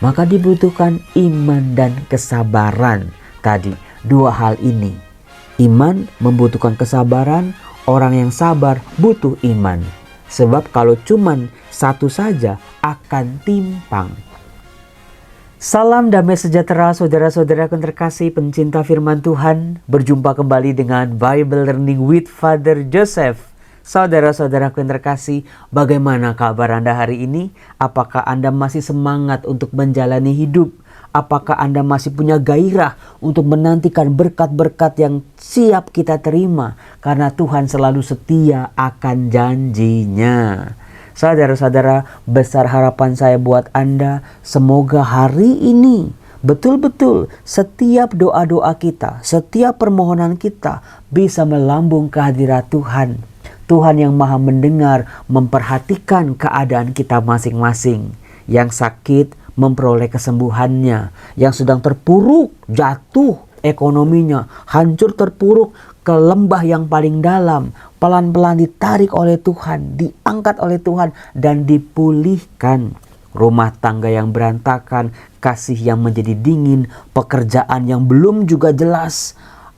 maka dibutuhkan iman dan kesabaran. Tadi dua hal ini. Iman membutuhkan kesabaran, orang yang sabar butuh iman. Sebab kalau cuman satu saja akan timpang. Salam damai sejahtera saudara-saudara yang terkasih pencinta firman Tuhan. Berjumpa kembali dengan Bible Learning with Father Joseph. Saudara-saudara yang terkasih, bagaimana kabar Anda hari ini? Apakah Anda masih semangat untuk menjalani hidup? Apakah Anda masih punya gairah untuk menantikan berkat-berkat yang siap kita terima? Karena Tuhan selalu setia akan janjinya. Saudara-saudara, besar harapan saya buat Anda, semoga hari ini betul-betul setiap doa-doa kita, setiap permohonan kita bisa melambung ke hadirat Tuhan. Tuhan yang maha mendengar, memperhatikan keadaan kita masing-masing. Yang sakit memperoleh kesembuhannya, yang sedang terpuruk, jatuh ekonominya, hancur terpuruk ke lembah yang paling dalam, pelan-pelan ditarik oleh Tuhan, diangkat oleh Tuhan dan dipulihkan. Rumah tangga yang berantakan, kasih yang menjadi dingin, pekerjaan yang belum juga jelas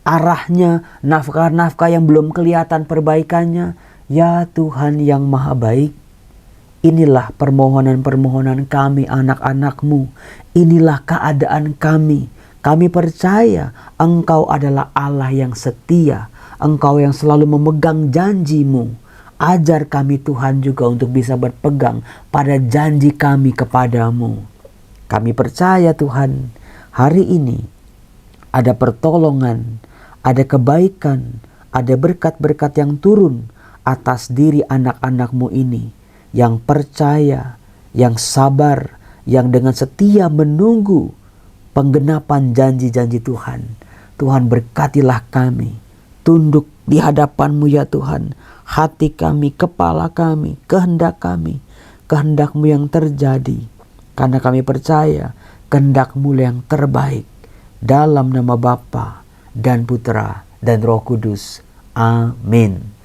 arahnya, nafkah-nafkah yang belum kelihatan perbaikannya. Ya Tuhan yang maha baik, inilah permohonan-permohonan kami anak-anak-Mu. Inilah keadaan kami. Kami percaya Engkau adalah Allah yang setia. Engkau yang selalu memegang janji-Mu. Ajar kami Tuhan juga untuk bisa berpegang pada janji kami kepadamu. Kami percaya Tuhan, hari ini ada pertolongan, ada kebaikan, ada berkat-berkat yang turun atas diri anak-anak-Mu ini. Yang percaya, yang sabar, yang dengan setia menunggu penggenapan janji-janji Tuhan. Tuhan berkatilah kami, tunduk di hadapan-Mu ya Tuhan. Hati kami, kepala kami, kehendak-Mu yang terjadi. Karena kami percaya kehendak-Mu yang terbaik. Dalam nama Bapa dan Putra dan Roh Kudus. Amin.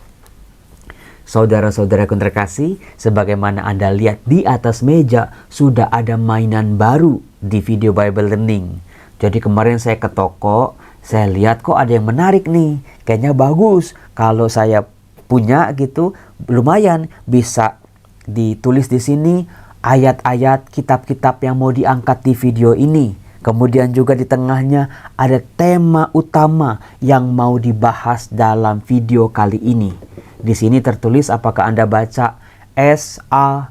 Saudara-saudara yang terkasih, sebagaimana Anda lihat di atas meja sudah ada mainan baru di video Bible Learning. Jadi kemarin saya ke toko, saya lihat kok ada yang menarik nih. Kayaknya bagus. Kalau saya punya gitu, lumayan bisa ditulis di sini ayat-ayat kitab-kitab yang mau diangkat di video ini. Kemudian juga di tengahnya ada tema utama yang mau dibahas dalam video kali ini. Di sini tertulis, apakah Anda baca? S-A-B-A-R,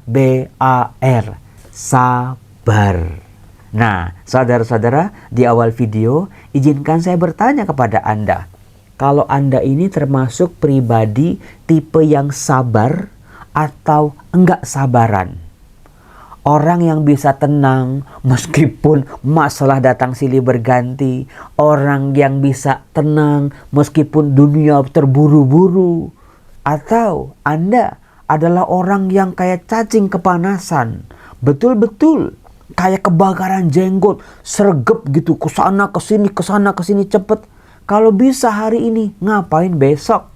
sabar. Nah, saudara-saudara, di awal video izinkan saya bertanya kepada Anda. Kalau Anda ini termasuk pribadi tipe yang sabar atau enggak sabaran? Orang yang bisa tenang meskipun masalah datang silih berganti. Orang yang bisa tenang meskipun dunia terburu-buru. Atau Anda adalah orang yang kayak cacing kepanasan. Betul-betul kayak kebakaran jenggot. Sergep gitu, kesana kesini cepet. Kalau bisa hari ini, ngapain besok?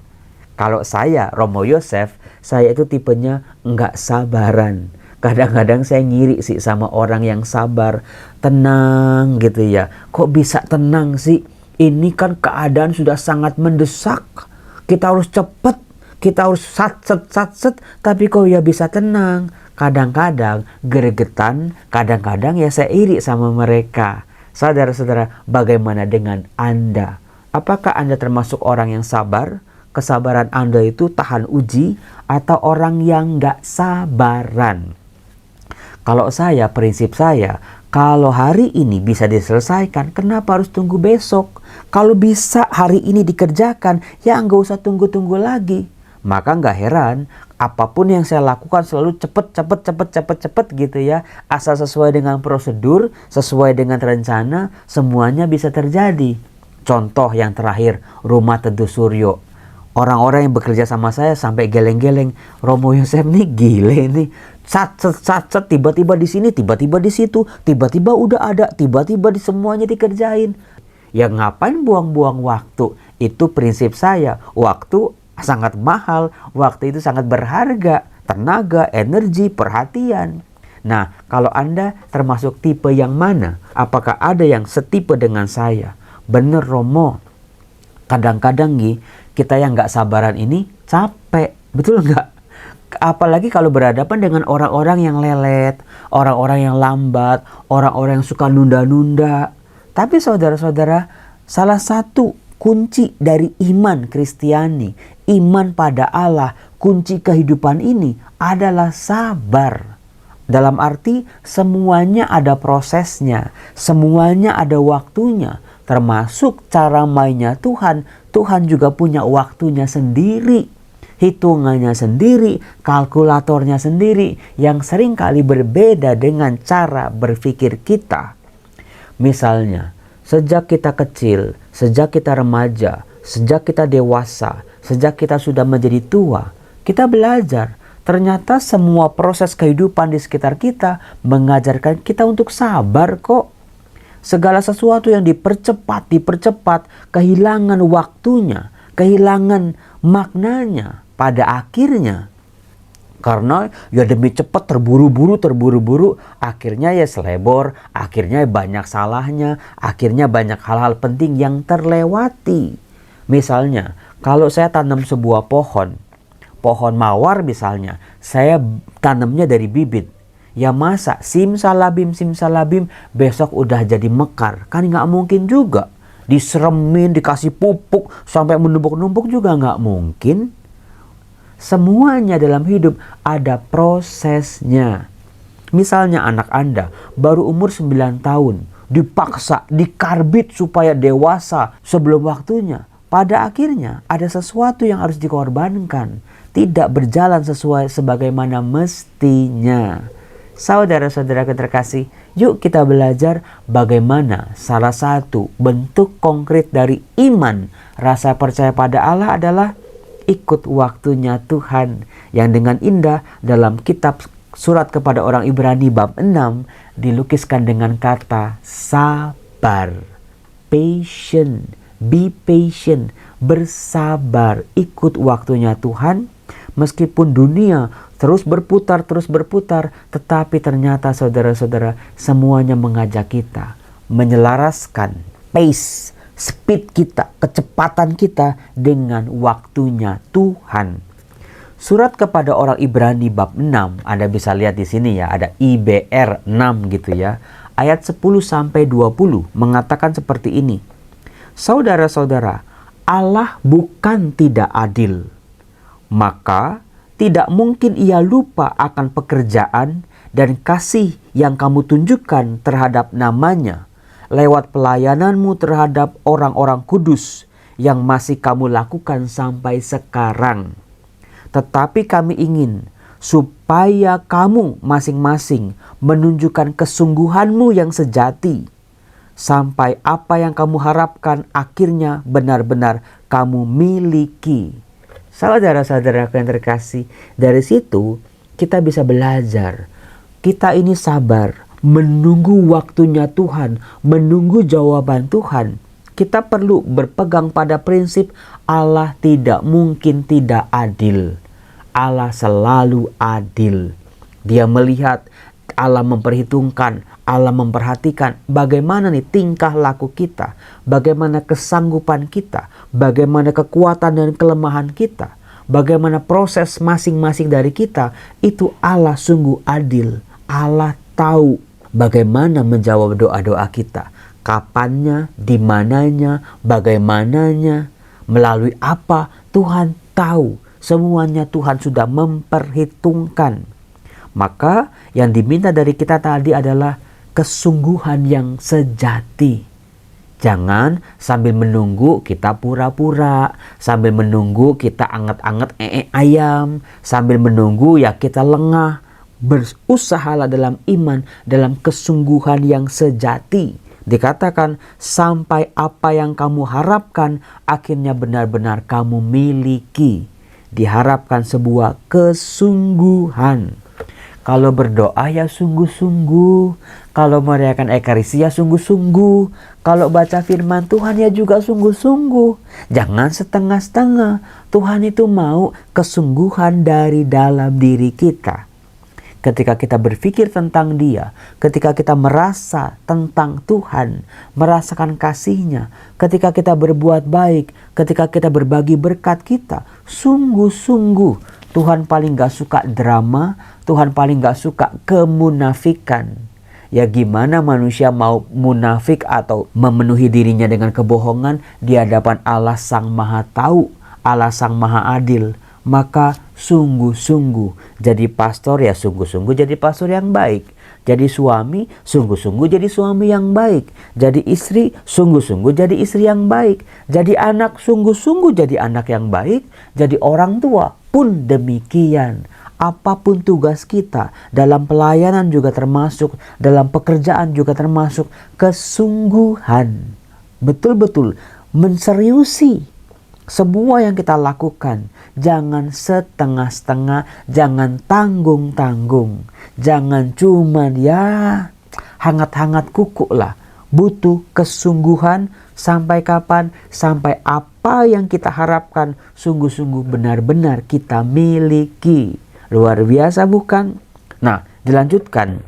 Kalau saya, Romo Yosef, saya itu tipenya enggak sabaran. Kadang-kadang saya ngiri sih sama orang yang sabar, tenang gitu ya. Kok bisa tenang sih? Ini kan keadaan sudah sangat mendesak. Kita harus cepet, kita harus satset, tapi kok ya bisa tenang. Kadang-kadang gregetan, kadang-kadang ya saya iri sama mereka. Saudara-saudara, bagaimana dengan Anda? Apakah Anda termasuk orang yang sabar? Kesabaran Anda itu tahan uji atau orang yang gak sabaran? Kalau saya, prinsip saya, kalau hari ini bisa diselesaikan, kenapa harus tunggu besok? Kalau bisa hari ini dikerjakan, ya nggak usah tunggu-tunggu lagi. Maka nggak heran, apapun yang saya lakukan selalu cepet gitu ya. Asal sesuai dengan prosedur, sesuai dengan rencana, semuanya bisa terjadi. Contoh yang terakhir, Rumah Teduh Suryo. Orang-orang yang bekerja sama saya sampai geleng-geleng, Romo Yosef nih gile nih. Sat, tiba-tiba di sini, tiba-tiba di situ, tiba-tiba udah ada, tiba-tiba di semuanya dikerjain. Ya ngapain buang-buang waktu? Itu prinsip saya. Waktu sangat mahal, waktu itu sangat berharga. Tenaga, energi, perhatian. Nah, kalau Anda termasuk tipe yang mana? Apakah ada yang setipe dengan saya? Bener Romo, kadang-kadang kita yang nggak sabaran ini capek, betul nggak? Apalagi kalau berhadapan dengan orang-orang yang lelet, orang-orang yang lambat, orang-orang yang suka nunda-nunda. Tapi saudara-saudara, salah satu kunci dari iman Kristiani, iman pada Allah, kunci kehidupan ini adalah sabar. Dalam arti semuanya ada prosesnya, semuanya ada waktunya, termasuk cara mainnya Tuhan. Tuhan juga punya waktunya sendiri, hitungannya sendiri, kalkulatornya sendiri, yang seringkali berbeda dengan cara berpikir kita. Misalnya, sejak kita kecil, sejak kita remaja, sejak kita dewasa, sejak kita sudah menjadi tua, kita belajar. Ternyata semua proses kehidupan di sekitar kita mengajarkan kita untuk sabar kok. Segala sesuatu yang dipercepat, kehilangan waktunya, kehilangan maknanya pada akhirnya. Karena ya demi cepat terburu-buru, akhirnya ya selebor, akhirnya banyak salahnya, akhirnya banyak hal-hal penting yang terlewati. Misalnya, kalau saya tanam sebuah pohon mawar misalnya, saya tanamnya dari bibit. Ya masa simsalabim besok udah jadi mekar? Kan nggak mungkin juga. Diseremin, dikasih pupuk, sampai menumpuk-numpuk juga nggak mungkin. Semuanya dalam hidup ada prosesnya. Misalnya anak Anda baru umur 9 tahun, dipaksa, dikarbit supaya dewasa sebelum waktunya. Pada akhirnya ada sesuatu yang harus dikorbankan. Tidak berjalan sesuai sebagaimana mestinya. Saudara-saudara terkasih, yuk kita belajar bagaimana salah satu bentuk konkret dari iman, rasa percaya pada Allah adalah ikut waktunya Tuhan. Yang dengan indah dalam kitab surat kepada orang Ibrani bab 6 dilukiskan dengan kata sabar. Patient, be patient, bersabar, ikut waktunya Tuhan. Meskipun dunia terus berputar, tetapi ternyata saudara-saudara semuanya mengajak kita menyelaraskan pace, speed kita, kecepatan kita dengan waktunya Tuhan. Surat kepada orang Ibrani bab 6, Anda bisa lihat di sini ya, ada IBR 6 gitu ya. Ayat 10 sampai 20 mengatakan seperti ini. Saudara-saudara, Allah bukan tidak adil. Maka tidak mungkin ia lupa akan pekerjaan dan kasih yang kamu tunjukkan terhadap namanya lewat pelayananmu terhadap orang-orang kudus yang masih kamu lakukan sampai sekarang. Tetapi kami ingin supaya kamu masing-masing menunjukkan kesungguhanmu yang sejati, sampai apa yang kamu harapkan akhirnya benar-benar kamu miliki. Saudara-saudara yang terkasih, dari situ kita bisa belajar. Kita ini sabar, menunggu waktunya Tuhan, menunggu jawaban Tuhan. Kita perlu berpegang pada prinsip Allah tidak mungkin tidak adil. Allah selalu adil. Dia melihat, Allah memperhitungkan, Allah memperhatikan bagaimana nih tingkah laku kita, bagaimana kesanggupan kita, bagaimana kekuatan dan kelemahan kita, bagaimana proses masing-masing dari kita. Itu Allah sungguh adil. Allah tahu bagaimana menjawab doa-doa kita, kapannya, di mananya, bagaimananya, melalui apa, Tuhan tahu. Semuanya Tuhan sudah memperhitungkan. Maka yang diminta dari kita tadi adalah kesungguhan yang sejati. Jangan sambil menunggu kita pura-pura, sambil menunggu kita anget-anget ayam, sambil menunggu ya kita lengah. Berusahalah dalam iman, dalam kesungguhan yang sejati. Dikatakan sampai apa yang kamu harapkan akhirnya benar-benar kamu miliki. Diharapkan sebuah kesungguhan. Kalau berdoa ya sungguh-sungguh. Kalau merayakan Ekaristia sungguh-sungguh. Kalau baca firman Tuhan ya juga sungguh-sungguh. Jangan setengah-setengah. Tuhan itu mau kesungguhan dari dalam diri kita. ketika kita berpikir tentang Dia, ketika kita merasa tentang Tuhan, merasakan kasih-Nya, ketika kita berbuat baik, ketika kita berbagi berkat kita, sungguh-sungguh Tuhan paling gak suka drama, Tuhan paling gak suka kemunafikan. Ya gimana manusia mau munafik atau memenuhi dirinya dengan kebohongan di hadapan Allah Sang Maha Tahu, Allah Sang Maha Adil. Maka sungguh-sungguh jadi pastor ya sungguh-sungguh jadi pastor yang baik. Jadi suami sungguh-sungguh jadi suami yang baik. Jadi istri sungguh-sungguh jadi istri yang baik. Jadi anak sungguh-sungguh jadi anak yang baik. Jadi orang tua pun demikian. Apapun tugas kita dalam pelayanan juga termasuk, dalam pekerjaan juga termasuk kesungguhan. Betul-betul menseriusi semua yang kita lakukan. Jangan setengah-setengah, jangan tanggung-tanggung. Jangan cuman ya hangat-hangat kuku lah. Butuh kesungguhan. Sampai kapan? Sampai apa yang kita harapkan sungguh-sungguh benar-benar kita miliki. Luar biasa bukan? Nah, dilanjutkan.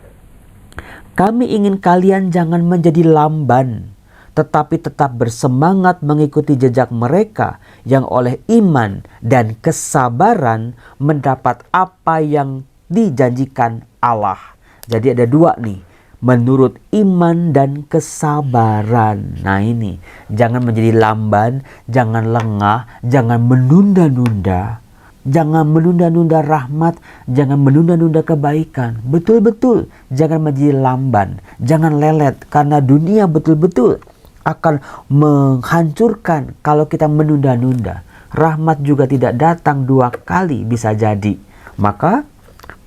Kami ingin kalian jangan menjadi lamban, tetapi tetap bersemangat mengikuti jejak mereka yang oleh iman dan kesabaran mendapat apa yang dijanjikan Allah. Jadi ada dua nih, menurut iman dan kesabaran. Nah ini, jangan menjadi lamban, jangan lengah, jangan menunda-nunda. Jangan menunda-nunda rahmat, jangan menunda-nunda kebaikan. Betul-betul jangan menjadi lamban, jangan lelet, karena dunia betul-betul akan menghancurkan kalau kita menunda-nunda. Rahmat juga tidak datang 2 kali bisa jadi. Maka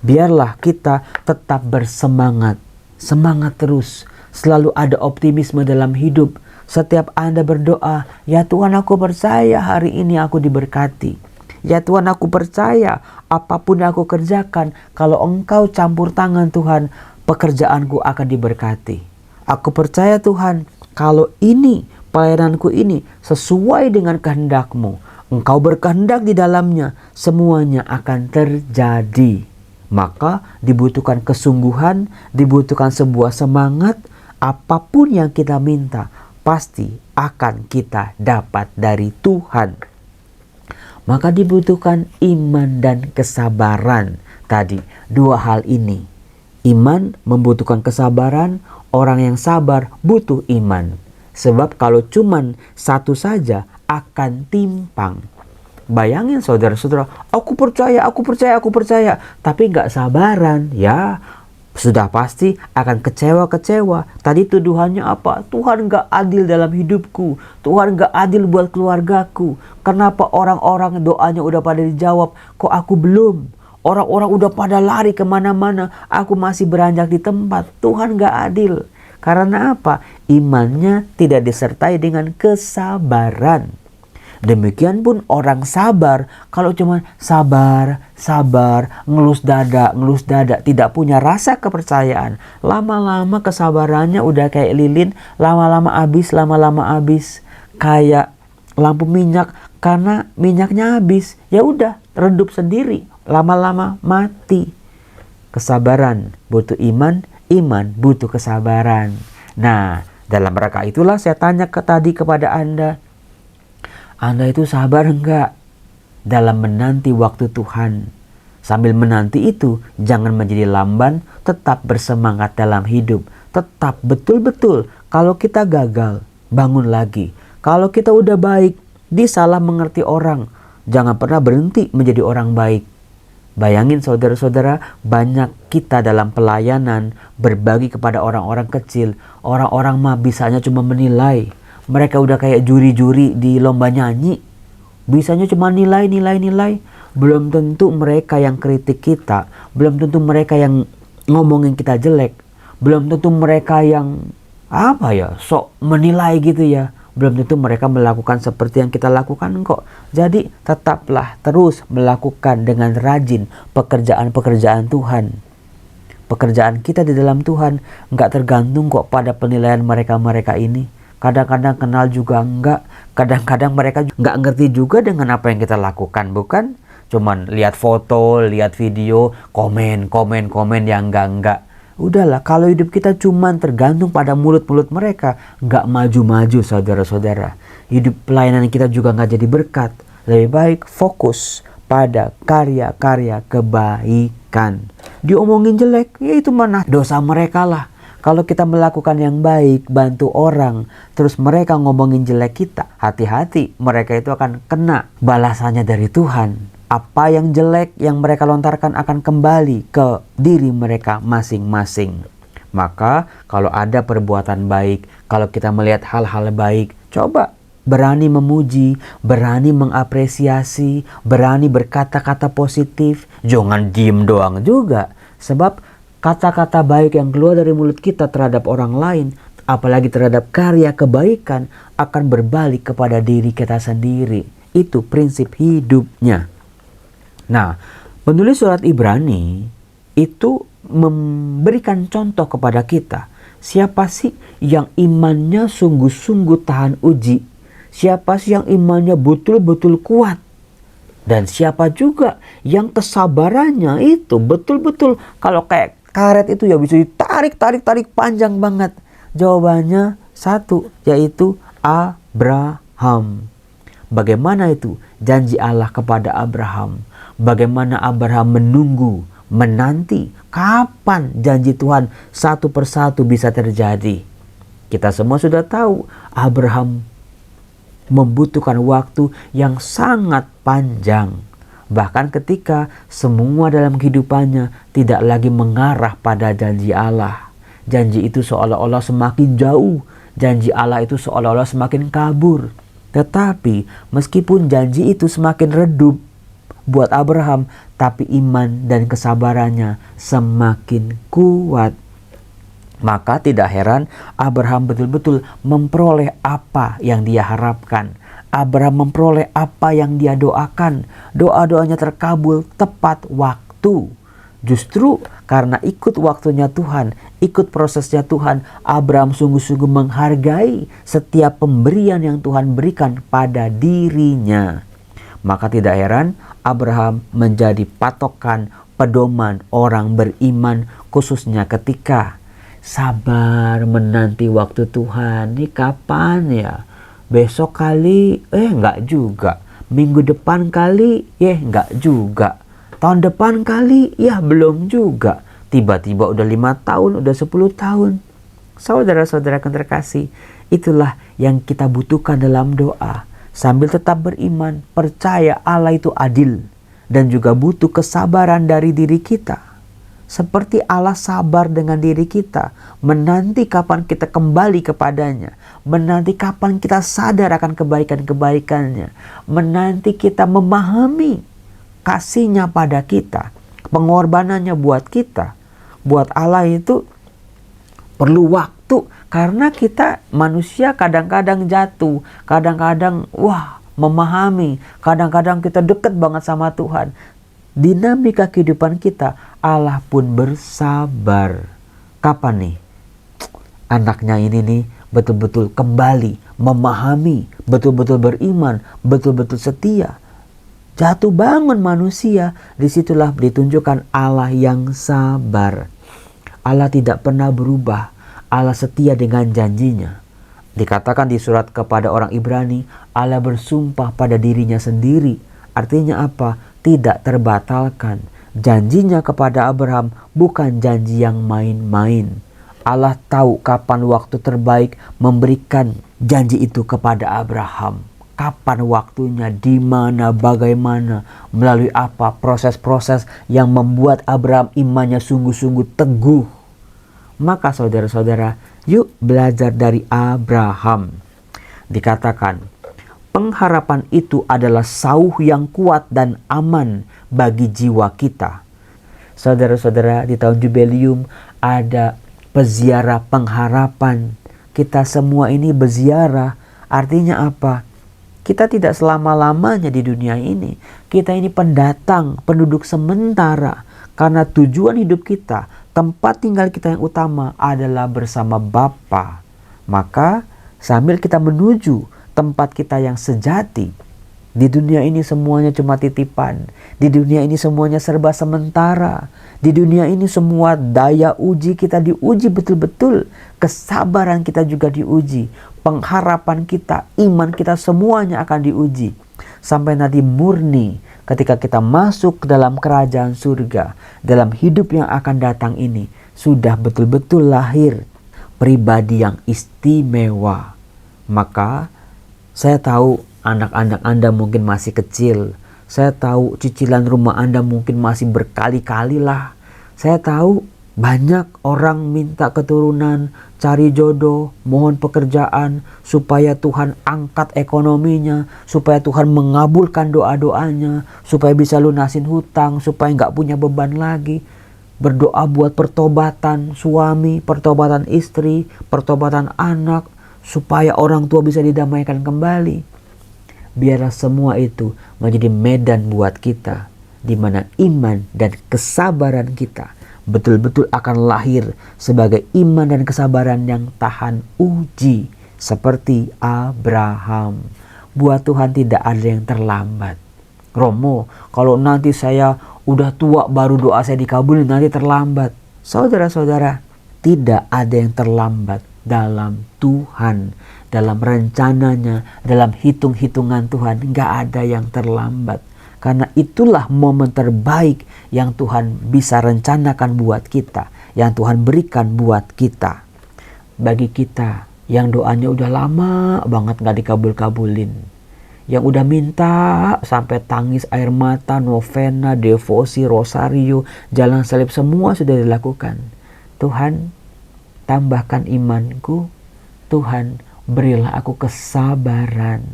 biarlah kita tetap bersemangat. Semangat terus. Selalu ada optimisme dalam hidup. Setiap Anda berdoa, ya Tuhan aku percaya hari ini aku diberkati. Ya Tuhan aku percaya apapun yang aku kerjakan, kalau Engkau campur tangan Tuhan, pekerjaanku akan diberkati. Aku percaya Tuhan, kalau ini, pelayananku ini sesuai dengan kehendak-Mu, Engkau berkehendak di dalamnya, semuanya akan terjadi. Maka dibutuhkan kesungguhan, dibutuhkan sebuah semangat, apapun yang kita minta, pasti akan kita dapat dari Tuhan. Maka dibutuhkan iman dan kesabaran. Tadi, 2 hal ini. Iman membutuhkan kesabaran, orang yang sabar butuh iman. Sebab kalau cuman satu saja akan timpang. Bayangin saudara-saudara, aku percaya, tapi gak sabaran. Ya, sudah pasti akan kecewa-kecewa. Tadi tuduhannya apa? Tuhan gak adil dalam hidupku. Tuhan gak adil buat keluargaku. Kenapa orang-orang doanya udah pada dijawab, kok aku belum? Orang-orang udah pada lari kemana-mana, aku masih beranjak di tempat. Tuhan gak adil. Karena apa? Imannya tidak disertai dengan kesabaran. Demikian pun orang sabar, kalau cuma sabar, ngelus dada, tidak punya rasa kepercayaan. Lama-lama kesabarannya udah kayak lilin, lama-lama habis. Kayak lampu minyak, karena minyaknya habis, ya udah redup sendiri, lama-lama mati. Kesabaran butuh iman, iman butuh kesabaran. Nah, dalam rangka itulah saya tanya tadi kepada Anda itu sabar enggak dalam menanti waktu Tuhan? Sambil menanti itu, jangan menjadi lamban, tetap bersemangat dalam hidup. Tetap betul-betul, kalau kita gagal, bangun lagi. Kalau kita udah baik, disalah mengerti orang, jangan pernah berhenti menjadi orang baik. Bayangin saudara-saudara, banyak kita dalam pelayanan, berbagi kepada orang-orang kecil. Orang-orang mah bisanya cuma menilai. Mereka udah kayak juri-juri di lomba nyanyi. Bisanya cuma nilai. Belum tentu mereka yang kritik kita. Belum tentu mereka yang ngomongin kita jelek. Belum tentu mereka yang sok menilai gitu ya. Belum tentu mereka melakukan seperti yang kita lakukan kok. Jadi tetaplah terus melakukan dengan rajin pekerjaan-pekerjaan Tuhan. Pekerjaan kita di dalam Tuhan nggak tergantung kok pada penilaian mereka-mereka ini. Kadang-kadang kenal juga enggak. Kadang-kadang mereka nggak ngerti juga dengan apa yang kita lakukan, bukan? cuman lihat foto, lihat video, komen yang enggak. Udahlah, kalau hidup kita cuman tergantung pada mulut-mulut mereka, nggak maju-maju saudara-saudara. Hidup pelayanan kita juga nggak jadi berkat. Lebih baik fokus pada karya-karya kebaikan. Diomongin jelek, ya itu mana dosa mereka lah. Kalau kita melakukan yang baik, bantu orang, terus mereka ngomongin jelek kita, hati-hati, mereka itu akan kena balasannya dari Tuhan. Apa yang jelek yang mereka lontarkan akan kembali ke diri mereka masing-masing. Maka kalau ada perbuatan baik, kalau kita melihat hal-hal baik, coba berani memuji, berani mengapresiasi, berani berkata-kata positif. Jangan diem doang juga. Sebab kata-kata baik yang keluar dari mulut kita terhadap orang lain, apalagi terhadap karya kebaikan, akan berbalik kepada diri kita sendiri. Itu prinsip hidupnya. Nah, penulis surat Ibrani itu memberikan contoh kepada kita. Siapa sih yang imannya sungguh-sungguh tahan uji? Siapa sih yang imannya betul-betul kuat? Dan siapa juga yang kesabarannya itu betul-betul, kalau kayak karet itu ya bisa ditarik panjang banget. Jawabannya satu, yaitu Abraham. Bagaimana itu janji Allah kepada Abraham? Bagaimana Abraham menunggu, menanti kapan janji Tuhan satu persatu bisa terjadi. Kita semua sudah tahu Abraham membutuhkan waktu yang sangat panjang. Bahkan ketika semua dalam kehidupannya tidak lagi mengarah pada janji Allah. Janji itu seolah-olah semakin jauh. Janji Allah itu seolah-olah semakin kabur. Tetapi meskipun janji itu semakin redup buat Abraham, tapi iman dan kesabarannya semakin kuat. Maka tidak heran Abraham betul-betul memperoleh apa yang dia harapkan. Abraham memperoleh apa yang dia doakan. Doa-doanya terkabul tepat waktu. Justru karena ikut waktunya Tuhan, ikut prosesnya Tuhan, Abraham sungguh-sungguh menghargai setiap pemberian yang Tuhan berikan pada dirinya. Maka tidak heran Abraham menjadi patokan pedoman orang beriman, khususnya ketika sabar menanti waktu Tuhan. Ini kapan ya? Besok kali? Enggak juga. Minggu depan kali? Enggak juga. Tahun depan kali? Ya belum juga. Tiba-tiba udah 5 tahun, udah 10 tahun. Saudara-saudara yang terkasih, itulah yang kita butuhkan dalam doa. Sambil tetap beriman, percaya Allah itu adil, dan juga butuh kesabaran dari diri kita. Seperti Allah sabar dengan diri kita, menanti kapan kita kembali kepadanya, menanti kapan kita sadar akan kebaikan-kebaikannya, menanti kita memahami kasihnya pada kita, pengorbanannya buat kita. Buat Allah itu perlu waktu. Karena kita manusia kadang-kadang jatuh, kadang-kadang memahami, kadang-kadang kita dekat banget sama Tuhan. Dinamika kehidupan kita, Allah pun bersabar. Kapan nih anaknya ini nih betul-betul kembali memahami, betul-betul beriman, betul-betul setia. Jatuh bangun manusia, disitulah ditunjukkan Allah yang sabar. Allah tidak pernah berubah. Allah setia dengan janjinya. Dikatakan di surat kepada orang Ibrani, Allah bersumpah pada dirinya sendiri. Artinya apa? Tidak terbatalkan. Janjinya kepada Abraham bukan janji yang main-main. Allah tahu kapan waktu terbaik memberikan janji itu kepada Abraham. Kapan waktunya, di mana, bagaimana, melalui apa proses-proses yang membuat Abraham imannya sungguh-sungguh teguh. Maka saudara-saudara, yuk belajar dari Abraham. Dikatakan, pengharapan itu adalah sauh yang kuat dan aman bagi jiwa kita. Saudara-saudara, di tahun Jubileum ada peziarah pengharapan. Kita semua ini berziarah. Artinya apa? Kita tidak selama-lamanya di dunia ini. Kita ini pendatang, penduduk sementara. Karena tujuan hidup kita, tempat tinggal kita yang utama adalah bersama Bapa. Maka sambil kita menuju tempat kita yang sejati, Di dunia ini semuanya cuma titipan. Di dunia ini semuanya serba sementara. Di dunia ini semua daya uji kita diuji betul-betul. Kesabaran kita juga diuji. Pengharapan kita, iman kita semuanya akan diuji. Sampai nanti murni ketika kita masuk ke dalam kerajaan surga. Dalam hidup yang akan datang ini sudah betul-betul lahir pribadi yang istimewa. Maka saya tahu anak-anak Anda mungkin masih kecil. Saya tahu cicilan rumah Anda mungkin masih berkali-kali lah. Saya tahu banyak orang minta keturunan, cari jodoh, mohon pekerjaan, supaya Tuhan angkat ekonominya, supaya Tuhan mengabulkan doa-doanya, supaya bisa lunasin hutang, supaya nggak punya beban lagi. Berdoa buat pertobatan suami, pertobatan istri, pertobatan anak, supaya orang tua bisa didamaikan kembali. Biarlah semua itu menjadi medan buat kita, di mana iman dan kesabaran kita betul-betul akan lahir sebagai iman dan kesabaran yang tahan uji, seperti Abraham. Buat Tuhan tidak ada yang terlambat. Romo, kalau nanti saya udah tua baru doa saya dikabulin, nanti terlambat. Saudara-saudara, tidak ada yang terlambat dalam Tuhan. Dalam rencananya, dalam hitung-hitungan Tuhan, nggak ada yang terlambat. Karena itulah momen terbaik yang Tuhan bisa rencanakan buat kita, yang Tuhan berikan buat kita. Bagi kita yang doanya udah lama banget nggak dikabul-kabulin, yang udah minta sampai tangis air mata, novena, devosi, rosario, jalan salib, semua sudah dilakukan. Tuhan, tambahkan imanku. Tuhan, berilah aku kesabaran,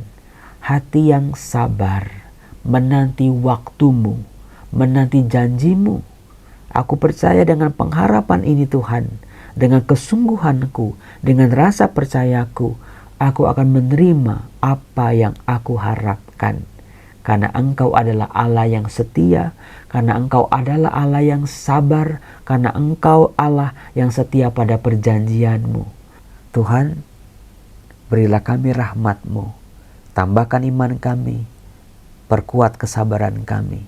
hati yang sabar, menanti waktumu, menanti janjimu. Aku percaya dengan pengharapan ini Tuhan, dengan kesungguhanku, dengan rasa percayaku, aku akan menerima apa yang aku harapkan. Karena Engkau adalah Allah yang setia, karena Engkau adalah Allah yang sabar, karena Engkau Allah yang setia pada perjanjianmu. Tuhan, berilah kami rahmat-Mu, tambahkan iman kami, perkuat kesabaran kami.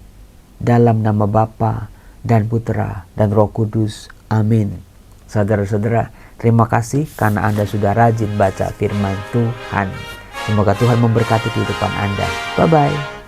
Dalam nama Bapa dan Putra dan Roh Kudus. Amin. Saudara-saudara, terima kasih karena Anda sudah rajin baca firman Tuhan. Semoga Tuhan memberkati kehidupan Anda. Bye-bye.